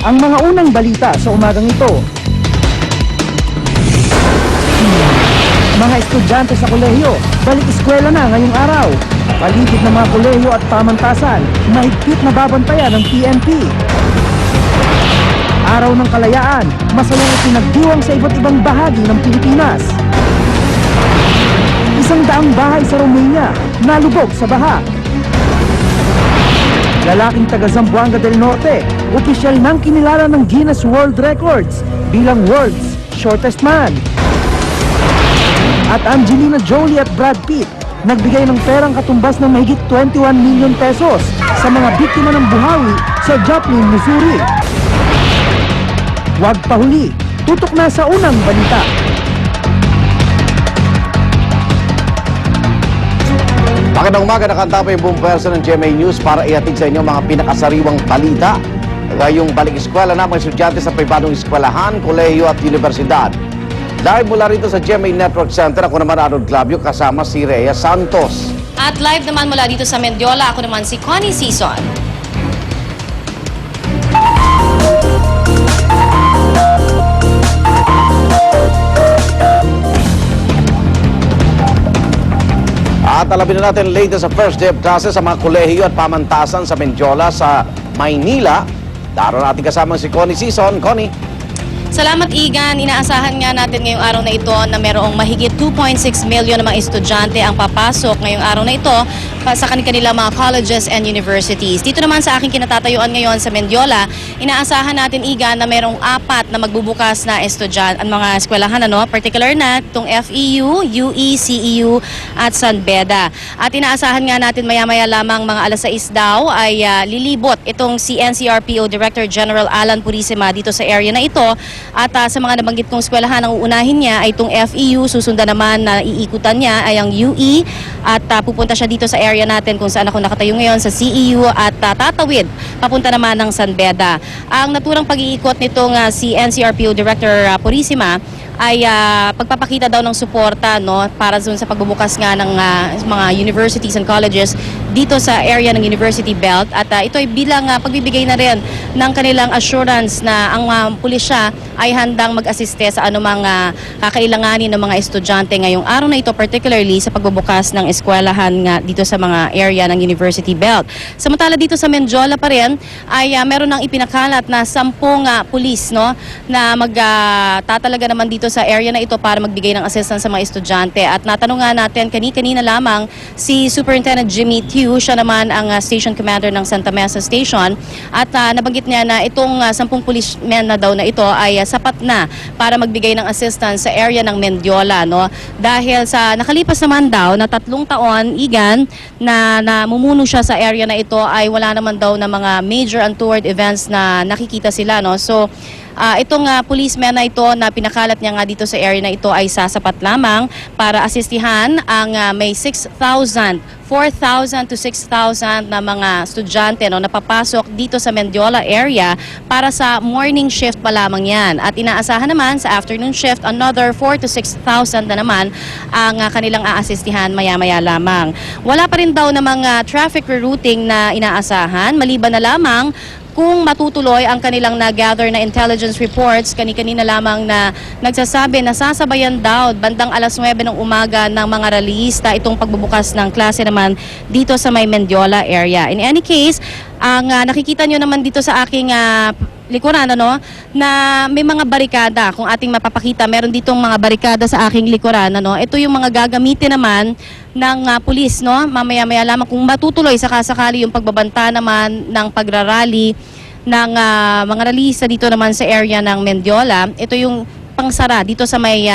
Ang mga unang balita sa umagang ito. Mga estudyante sa kolehiyo, balik eskwela na ngayong araw. Paligid ng mga kolehiyo at pamantasan, mahigpit na babantayan ng PNP. Araw ng Kalayaan, masayang pinagdiwang sa iba't ibang bahagi ng Pilipinas. 100 bahay sa Romania, nalubog sa baha. Lalaking taga Zamboanga del Norte, opisyal nang kinilala ng Guinness World Records bilang World's Shortest Man. At Angelina Jolie at Brad Pitt, nagbigay ng perang katumbas ng mahigit 21 million pesos sa mga biktima ng buhawi sa Joplin, Missouri. Huwag pahuli, tutok na sa unang balita. Magandang umaga, nakanta pa yung buong pwersa ng GMA News para ihatid sa inyo mga pinakasariwang balita. Ngayong balik eskwela na mga estudyante sa pribadong eskwelahan, kolehiyo at universidad. Live mula rito sa GMA Network Center, ako naman Arnold Glavio kasama si Rhea Santos. At live naman mula dito sa Mendiola, ako naman si Connie Sison. At alamin na natin latest sa first day of classes sa mga kolehiyo at pamantasan sa Mendiola sa Maynila. Daron natin kasama si Connie Sison. Connie. Salamat, Igan. Inaasahan nga natin ngayong araw na ito na mayroong mahigit 2.6 million na mga estudyante ang papasok ngayong araw na ito sa kanilang mga colleges and universities. Dito naman sa aking kinatatayuan ngayon sa Mendiola, inaasahan natin, Igan, na mayroong 4 na magbubukas na estudyante ang mga eskwelahan, particular na itong FEU, UE, CEU at San Beda. At inaasahan nga natin maya-maya lamang mga alas 6 daw ay lilibot itong si NCRPO Director General Alan Purisima dito sa area na ito. At sa mga nabanggit kong eskwelahan, ang uunahin niya ay itong FEU, susundan naman na iikutan niya ay ang UE at pupunta siya dito sa area natin kung saan ako nakatayo ngayon sa CEU at tatawid papunta naman ng San Beda. Ang naturang pag-iikot nitong si NCRPO Director Purisima ay pagpapakita daw ng suporta para sa pagbubukas nga ng mga universities and colleges dito sa area ng University Belt at ito ay bilang pagbibigay na rin ng kanilang assurance na ang pulisya ay handang mag-asiste sa anumang kakailanganin ng mga estudyante ngayong araw na ito, particularly sa pagbubukas ng eskwelahan nga dito sa mga area ng University Belt. Samantala dito sa Mendiola pa rin ay meron ng ipinakalat na 10 pulis na magtatalaga naman dito sa area na ito para magbigay ng assistance sa mga estudyante. At natanong nga natin kanina lamang si Superintendent Jimmy Tew, siya naman ang Station Commander ng Santa Mesa Station at nabanggit niya na itong 10 policemen na daw na ito ay sapat na para magbigay ng assistance sa area ng Mendiola. Dahil sa nakalipas naman daw na 3 taon, Igan, na namumuno siya sa area na ito ay wala naman daw na mga major untoward events na nakikita sila. So, itong policeman na ito na pinakalat niya nga dito sa area na ito ay sasapat lamang para asistihan ang may 4,000 to 6,000 na mga estudyante na papasok dito sa Mendiola area para sa morning shift pa lamang yan. At inaasahan naman sa afternoon shift, another 4,000 to 6,000 na naman ang kanilang aasistihan maya-maya lamang. Wala pa rin daw na mga traffic rerouting na inaasahan, maliban na lamang kung matutuloy ang kanilang na-gather na intelligence reports, kanina lamang na nagsasabi na sasabayan daw bandang alas 9 ng umaga ng mga rallyista itong pagbubukas ng klase naman dito sa may Mendiola area. In any case, ang nakikita nyo naman dito sa aking likuran, na may mga barikada. Kung ating mapapakita, meron ditong mga barikada sa aking likuran. Ito yung mga gagamitin naman ng pulis, mamaya-maya lamang kung matutuloy sakasakali yung pagbabanta naman ng pagrarally ng mga rallyista dito naman sa area ng Mendiola. Ito yung pangsara dito sa may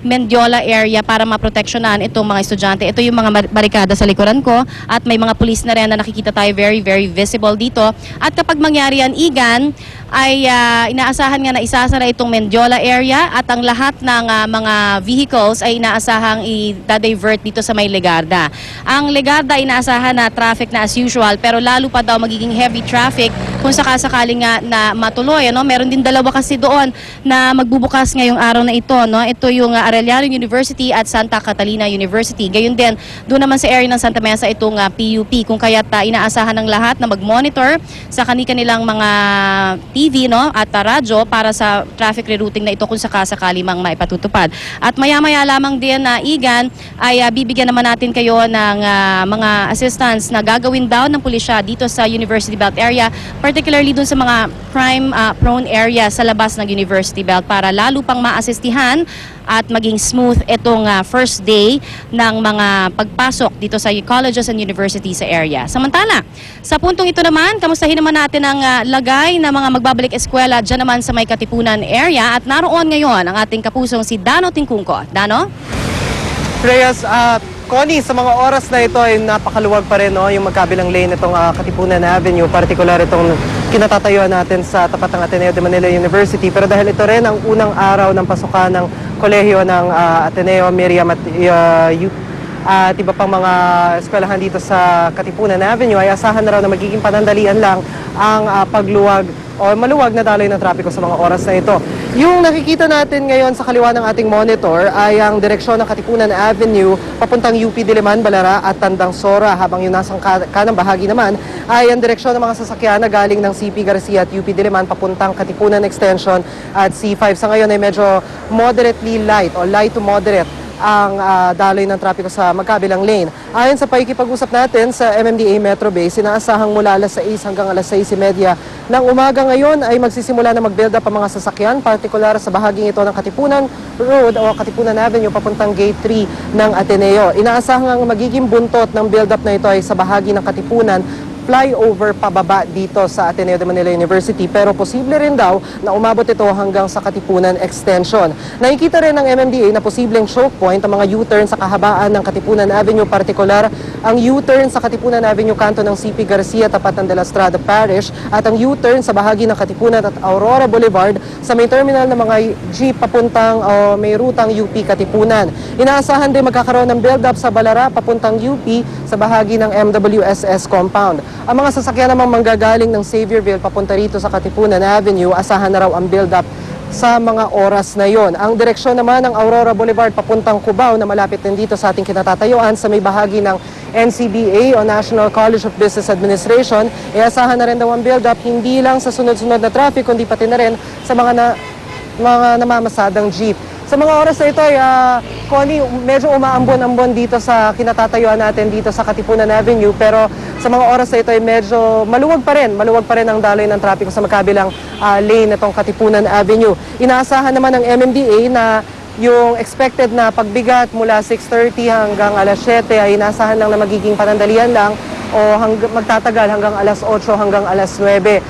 Mendiola area para maproteksyonan itong mga estudyante. Ito yung mga barikada sa likuran ko at may mga pulis na rin na nakikita tayo very, very visible dito. At kapag mangyari yan, Igan, ay inaasahan nga na isasara itong Mendiola area at ang lahat ng mga vehicles ay inaasahang i-divert dito sa may Legarda. Ang Legarda inaasahan na traffic na as usual pero lalo pa daw magiging heavy traffic kung sakasakaling nga na matuloy. Ano? Meron din dalawa kasi doon na magbubukas ngayong araw na ito. No? Ito yung Arellano University at Santa Catalina University. Gayun din, doon naman sa area ng Santa Mesa itong PUP. Kung kaya't inaasahan ng lahat na mag-monitor sa kanilang mga TV no? At radyo para sa traffic rerouting na ito kung sakasakali mang maipatutupad. At maya-maya lamang din na Igan ay bibigyan naman natin kayo ng mga assistance na gagawin daw ng pulisya dito sa University Belt area, particularly dun sa mga crime-prone area sa labas ng University Belt para lalo pang maasistihan at maging smooth itong first day ng mga pagpasok dito sa colleges and universities sa area. Samantala, sa puntong ito naman, kamustahin naman natin ang lagay ng mga magbabalik eskwela dyan naman sa may Katipunan area at naroon ngayon ang ating kapusong si Dano Tingkungko. Dano? Reyes, Connie, sa mga oras na ito ay napakaluwag pa rin yung magkabilang lane itong Katipunan Avenue, partikular itong kinatatayuan natin sa tapat ng Ateneo de Manila University. Pero dahil ito rin ang unang araw ng pasukan ng kolehiyo ng Ateneo, Miriam at iba pang mga eskwelahan dito sa Katipunan Avenue, ay asahan na raw na magiging panandalian lang ang pagluwag o maluwag na daloy ng trapiko sa mga oras na ito. Yung nakikita natin ngayon sa kaliwa ng ating monitor ay ang direksyon ng Katipunan Avenue papuntang UP Diliman, Balara at Tandang Sora, habang yung nasa kanang bahagi naman ay ang direksyon ng mga sasakyan na galing ng CP Garcia at UP Diliman papuntang Katipunan Extension at C5. Sa ngayon ay medyo moderately light o light to moderate ang daloy ng trapiko sa magkabilang lane. Ayon sa pakikipag-usap natin sa MMDA Metro Base, inaasahang mula alas 6 hanggang alas 6:30 ng umaga ngayon ay magsisimula na mag-build up ang mga sasakyan, partikular sa bahaging ito ng Katipunan Road o Katipunan Avenue papuntang Gate 3 ng Ateneo. Inaasahang ang magiging buntot ng build up na ito ay sa bahagi ng Katipunan flyover pababa dito sa Ateneo de Manila University, pero posible rin daw na umabot ito hanggang sa Katipunan Extension. Nakikita rin ng MMDA na posibleng choke point ang mga U-turn sa kahabaan ng Katipunan Avenue, partikular ang U-turn sa Katipunan Avenue kanto ng CP Garcia tapat ng De La Estrada Parish at ang U-turn sa bahagi ng Katipunan at Aurora Boulevard sa may terminal ng mga jeep papuntang may rutang UP Katipunan. Inaasahan din magkakaroon ng build-up sa Balara papuntang UP sa bahagi ng MWSS compound. Ang mga sasakyan namang manggagaling ng Xavierville papunta rito sa Katipunan Avenue, asahan na raw ang build-up sa mga oras na yon. Ang direksyon naman ng Aurora Boulevard papuntang Cubao na malapit din dito sa ating kinatatayuan sa may bahagi ng NCBA o National College of Business Administration, asahan na rin daw ang build-up hindi lang sa sunod-sunod na traffic kundi pati na rin sa mga namamasadang jeep. Sa mga oras na ito ay, Connie, medyo umaambon-ambon dito sa kinatatayuan natin dito sa Katipunan Avenue, pero sa mga oras na ito ay medyo maluwag pa rin ang daloy ng trapiko sa magkabilang lane itong Katipunan Avenue. Inaasahan naman ng MMDA na yung expected na pagbigat mula 6:30 hanggang alas 7 ay inaasahan lang na magiging panandalian lang o magtatagal hanggang alas 8 hanggang alas 9.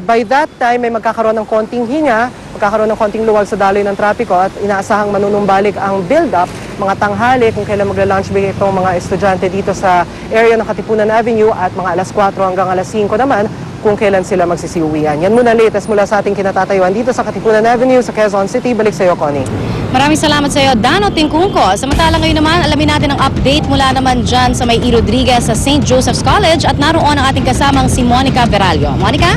By that time, may magkakaroon ng konting hinga, magkakaroon ng konting luwag sa daloy ng trapiko at inaasahang manunumbalik ang build-up, mga tanghali kung kailan magla-lunch break itong mga estudyante dito sa area ng Katipunan Avenue at mga alas 4 hanggang alas 5 naman kung kailan sila magsisiuwian. Yan muna latest mula sa ating kinatatayuan dito sa Katipunan Avenue sa Quezon City. Balik sa iyo, Connie. Maraming salamat sa iyo, Dano Tingkungko. Samantala ngayon naman, alamin natin ang update mula naman dyan sa may E. Rodriguez sa St. Joseph's College at naroon ang ating kasamang si Monica Beralio. Monica?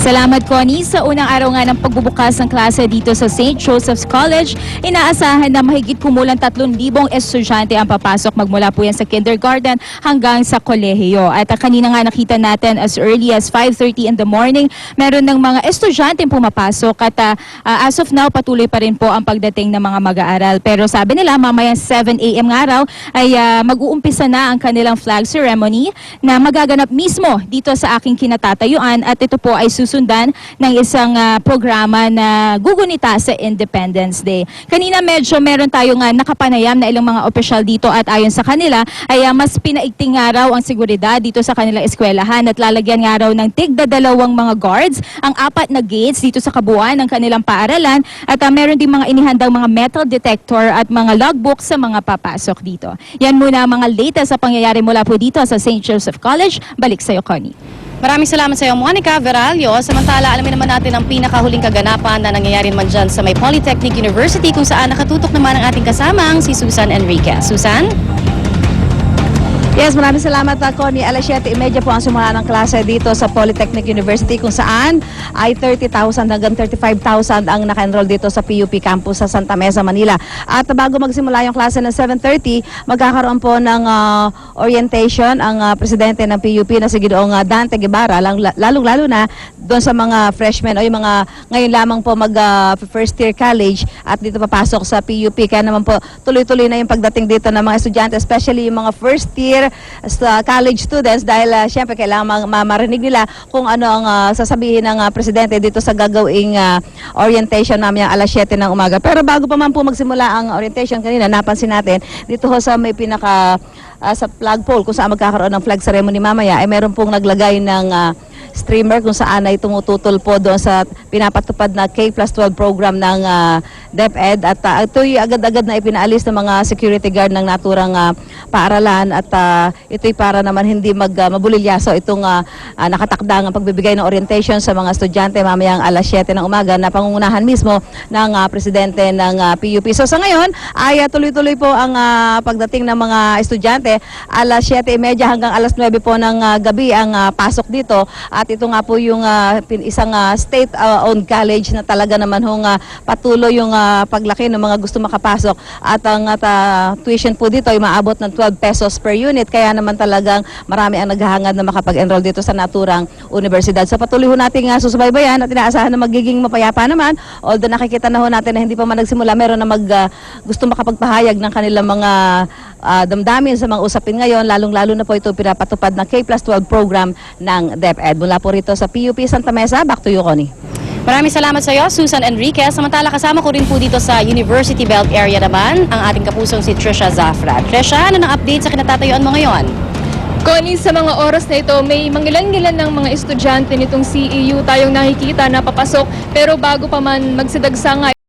Salamat, Connie. Sa unang araw nga ng pagbubukas ng klase dito sa St. Joseph's College, inaasahan na mahigit kumulang 3,000 estudyante ang papasok magmula po yan sa kindergarten hanggang sa kolehiyo. At kanina nga nakita natin as early as 5:30 in the morning, meron ng mga estudyante pumapasok at as of now patuloy pa rin po ang pagdating ng mga mag-aaral. Pero sabi nila mamaya 7 a.m. nga raw ay mag-uumpisa na ang kanilang flag ceremony na magaganap mismo dito sa aking kinatatayuan at ito po ay susundan ng isang programa na gugunita sa Independence Day. Kanina medyo meron tayong nakapanayam na ilang mga opisyal dito at ayon sa kanila ay mas pinaigting nga raw ang seguridad dito sa kanilang eskwelahan at lalagyan nga raw ng tigda-dalawang mga guards ang 4 na gates dito sa kabuuan ng kanilang paaralan at meron din mga inihandang mga metal detector at mga logbook sa mga papasok dito. Yan muna ang mga latest sa pangyayari mula po dito sa St. Joseph College. Balik sa iyo, Connie. Maraming salamat sa iyo, Monica Veralio. Samantala, alamin naman natin ang pinakahuling kaganapan na nangyayari naman dyan sa May Polytechnic University kung saan nakatutok naman ang ating kasamang si Susan Enriquez. Susan? Yes, maraming salamat Connie. Alas 7:30 po ang simula ng klase dito sa Polytechnic University kung saan ay 30,000 hanggang 35,000 ang naka-enroll dito sa PUP campus sa Santa Mesa, Manila. At bago magsimula yung klase ng 7:30, magkakaroon po ng orientation ang presidente ng PUP na si Gideong Dante Guevara, lalong-lalo na doon sa mga freshmen o yung mga ngayon lamang po first year college at dito papasok sa PUP. Kaya naman po tuloy-tuloy na yung pagdating dito ng mga estudyante, especially yung mga first year college students dahil syempre kailangan marinig nila kung ano ang sasabihin ng presidente dito sa gagawing orientation namin alas 7 ng umaga. Pero bago pa man po magsimula ang orientation kanina, napansin natin dito ho sa may sa flagpole kung saan magkakaroon ng flag ceremony mamaya ay meron pong naglagay ng streamer kung saan ay tumututol po doon sa pinapatupad na K+12 program ng DepEd at ito'y agad-agad na ipinaalis ng mga security guard ng naturang paaralan at ito'y para naman hindi mabulilyaso itong nakatakdang pagbibigay ng orientation sa mga estudyante mamayang alas 7 ng umaga na pangungunahan mismo ng presidente ng PUP. So sa ngayon ay tuloy-tuloy po ang pagdating ng mga estudyante. Alas 7:30 hanggang alas 9 po ng gabi ang pasok dito. At ito nga po yung isang state-owned college na talaga naman hong patuloy yung paglaki ng mga gusto makapasok. At ang tuition po dito ay maabot ng 12 pesos per unit. Kaya naman talagang marami ang naghahangad na makapag-enroll dito sa naturang universidad. So patuloy ho natin susubaybayan at inaasahan na magiging mapayapa naman. Although nakikita na ho natin na hindi pa man nagsimula, meron na gusto makapagpahayag ng kanilang mga damdamin sa mga usapin ngayon, lalong-lalo na po ito pinapatupad ng K+12 program ng DepEd. Mula po rito sa PUP Santa Mesa, back to you, Connie. Maraming salamat sa iyo, Susan Enriquez. Samantala, kasama ko rin po dito sa University Belt area naman ang ating kapusong si Trisha Zafra. Trisha, ano ng update sa kinatatayuan mo ngayon? Connie, sa mga oras na ito, may mangilan-ngilan ng mga estudyante nitong CEU tayong nakikita na papasok. Pero bago pa man magsidagsa nga